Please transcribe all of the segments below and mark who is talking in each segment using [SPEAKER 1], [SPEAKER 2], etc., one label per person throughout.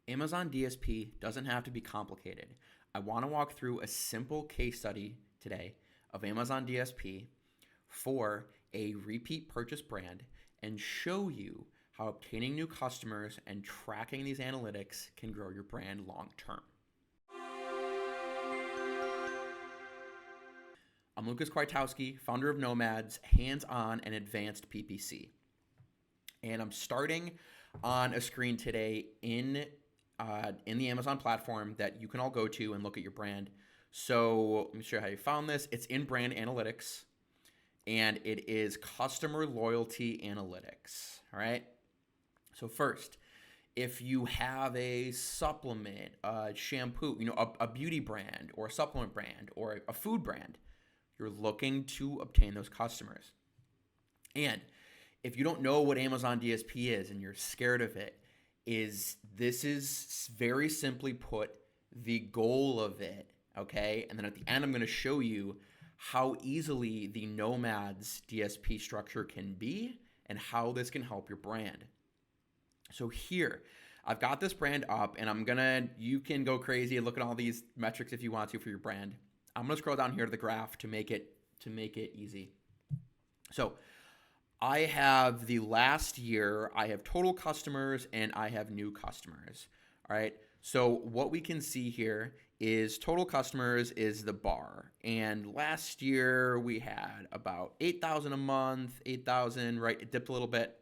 [SPEAKER 1] Amazon DSP doesn't have to be complicated. I want to walk through a simple case study today of Amazon DSP for a repeat purchase brand and show you how obtaining new customers and tracking these analytics can grow your brand long term. I'm Lucas Kwiatkowski, founder of Nomads, hands-on and advanced PPC. And I'm starting on a screen today in the Amazon platform that you can all go to and look at your brand. So let me show you how you found this. It's in brand analytics, and it is customer loyalty analytics. All right. So first, if you have a supplement, a shampoo, a beauty brand or a supplement brand or a food brand, you're looking to obtain those customers. And if you don't know what Amazon DSP is and you're scared of it, this is very simply put the goal of it, okay? And then at the end, I'm going to show you how easily the Nomads DSP structure can be and how this can help your brand. So here, I've got this brand up, and you can go crazy and look at all these metrics if you want to for your brand. I'm going to scroll down here to the graph to make it easy. So I have the last year, I have total customers, and I have new customers. All right. So what we can see here is total customers is the bar. And last year we had about 8,000 a month, 8,000, right? It dipped a little bit.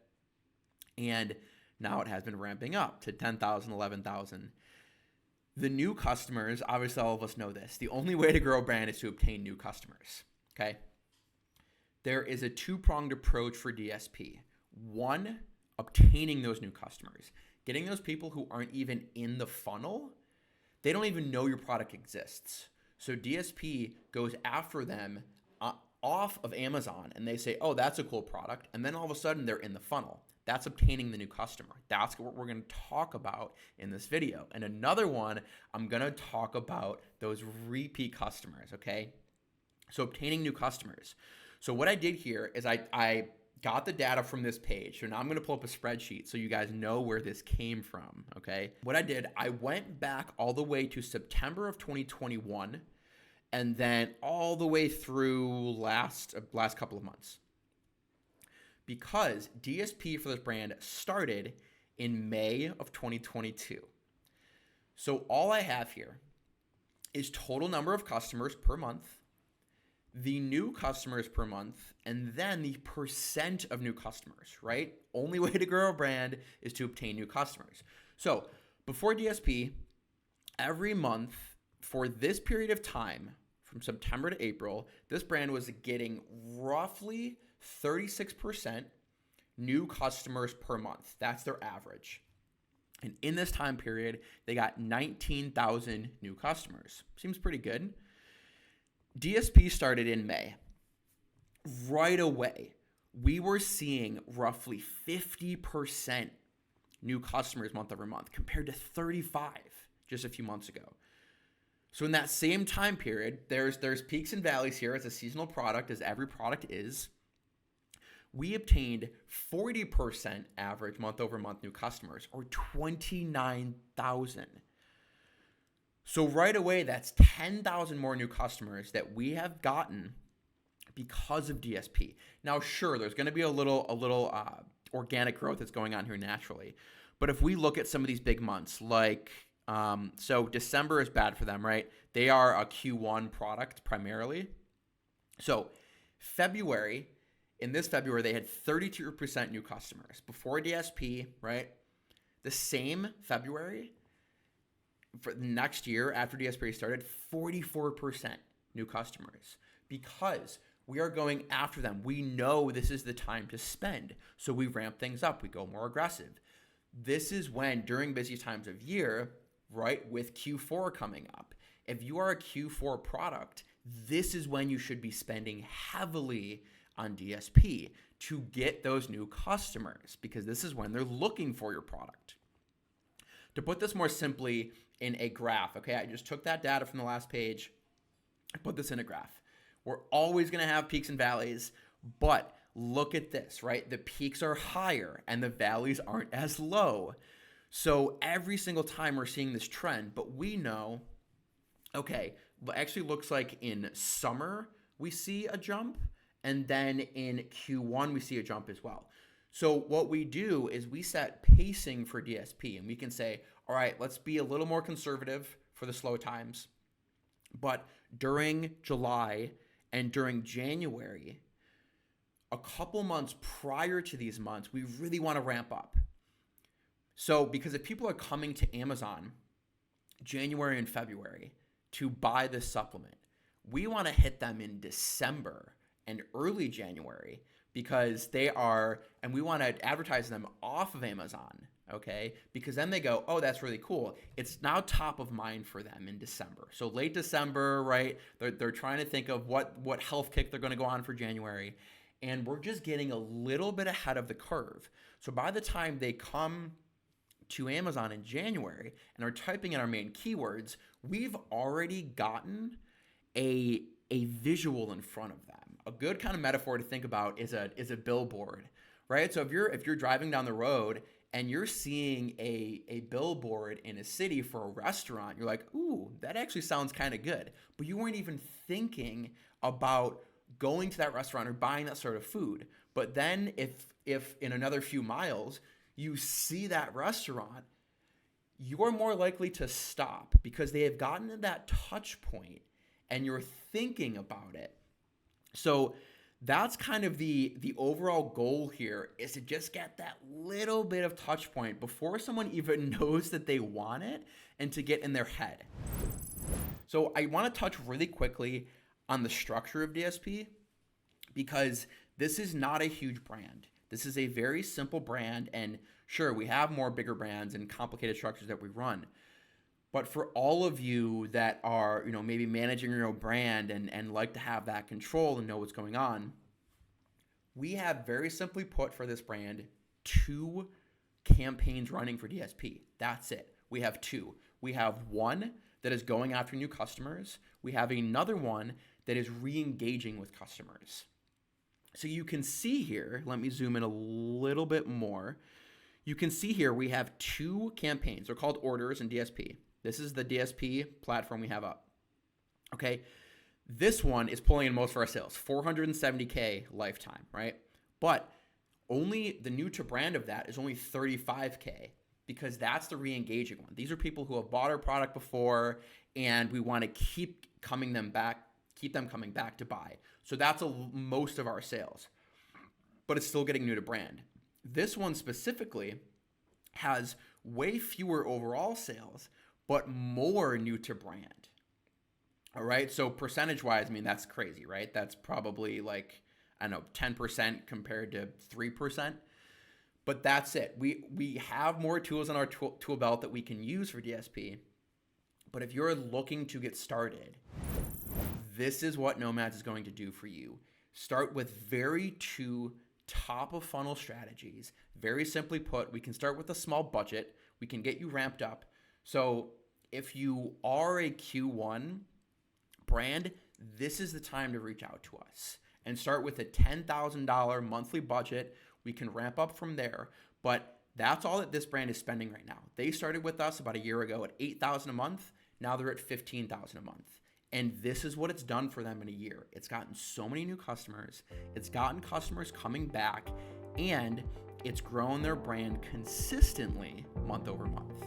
[SPEAKER 1] And now it has been ramping up to 10,000, 11,000. The new customers, obviously all of us know this. The only way to grow a brand is to obtain new customers, okay? There is a two-pronged approach for DSP. One, obtaining those new customers. Getting those people who aren't even in the funnel, they don't even know your product exists. So DSP goes after them off of Amazon, and they say, oh, that's a cool product. And then all of a sudden they're in the funnel. That's obtaining the new customer. That's what we're going to talk about in this video. And another one, I'm going to talk about those repeat customers, okay? So obtaining new customers. So what I did here is I got the data from this page. So now I'm going to pull up a spreadsheet so you guys know where this came from, okay? What I did, I went back all the way to September of 2021 and then all the way through last couple of months. Because DSP for this brand started in May of 2022. So all I have here is total number of customers per month, the new customers per month, and then the percent of new customers, right? Only way to grow a brand is to obtain new customers. So before DSP, every month for this period of time, from September to April, this brand was getting roughly 36% new customers per month. That's their average. And in this time period, they got 19,000 new customers. Seems pretty good. DSP started in May. Right away, we were seeing roughly 50% new customers month over month compared to 35 just a few months ago. So in that same time period, there's peaks and valleys here as a seasonal product, as every product is. We obtained 40% average month over month new customers, or 29,000. So right away, that's 10,000 more new customers that we have gotten because of DSP. Now, sure, there's going to be a little organic growth that's going on here naturally. But if we look at some of these big months, like, so December is bad for them, right? They are a Q1 product primarily. So in this February, they had 32% new customers. Before DSP, right? The same February, for the next year after DSP started, 44% new customers because we are going after them. We know this is the time to spend. So we ramp things up. We go more aggressive. This is when, during busy times of year, right, with Q4 coming up, if you are a Q4 product, this is when you should be spending heavily on DSP to get those new customers, because this is when they're looking for your product. To put this more simply in a graph, okay, I just took that data from the last page, I put this in a graph. We're always going to have peaks and valleys, but look at this, right? The peaks are higher and the valleys aren't as low. So every single time we're seeing this trend, but we know, okay, it actually looks like in summer we see a jump, and then in Q1 we see a jump as well. So what we do is we set pacing for DSP, and we can say, all right, let's be a little more conservative for the slow times. But during July and during January, a couple months prior to these months, we really want to ramp up. So because if people are coming to Amazon January and February to buy this supplement, we want to hit them in December and early January because they are, and we want to advertise them off of Amazon, okay? Because then they go, oh, that's really cool. It's now top of mind for them in December. So late December, right? They're trying to think of what health kick they're going to go on for January. And we're just getting a little bit ahead of the curve. So by the time they come to Amazon in January and are typing in our main keywords, we've already gotten a visual in front of them. A good kind of metaphor to think about is a billboard, right? So if you're driving down the road and you're seeing a billboard in a city for a restaurant, you're like, ooh, that actually sounds kind of good. But you weren't even thinking about going to that restaurant or buying that sort of food. But then if in another few miles you see that restaurant, you're more likely to stop because they have gotten to that touch point and you're thinking about it. So that's kind of the overall goal here, is to just get that little bit of touch point before someone even knows that they want it and to get in their head. So I want to touch really quickly on the structure of DSP because this is not a huge brand. This is a very simple brand, and sure, we have more bigger brands and complicated structures that we run. But for all of you that are, maybe managing your own brand and like to have that control and know what's going on, we have, very simply put, for this brand, 2 campaigns running for DSP. That's it. We have 2. We have one that is going after new customers. We have another one that is re-engaging with customers. So you can see here, let me zoom in a little bit more. You can see here we have 2 campaigns. They're called orders in DSP. This is the DSP platform we have up. Okay, this one is pulling in most of our sales, 470K lifetime, right? But only the new to brand of that is only 35K because that's the re-engaging one. These are people who have bought our product before and we want to keep them coming back to buy. So that's most of our sales, but it's still getting new to brand. This one specifically has way fewer overall sales, but more new to brand. All right. So percentage wise, that's crazy, right? That's probably 10% compared to 3%. But that's it. We have more tools in our tool belt that we can use for DSP. But if you're looking to get started, this is what Nomads is going to do for you. Start with very 2 top of funnel strategies. Very simply put, we can start with a small budget. We can get you ramped up. So if you are a Q1 brand, this is the time to reach out to us and start with a $10,000 monthly budget. We can ramp up from there, but that's all that this brand is spending right now. They started with us about a year ago at $8,000 a month. Now they're at $15,000 a month. And this is what it's done for them in a year. It's gotten so many new customers. It's gotten customers coming back, and it's grown their brand consistently month over month.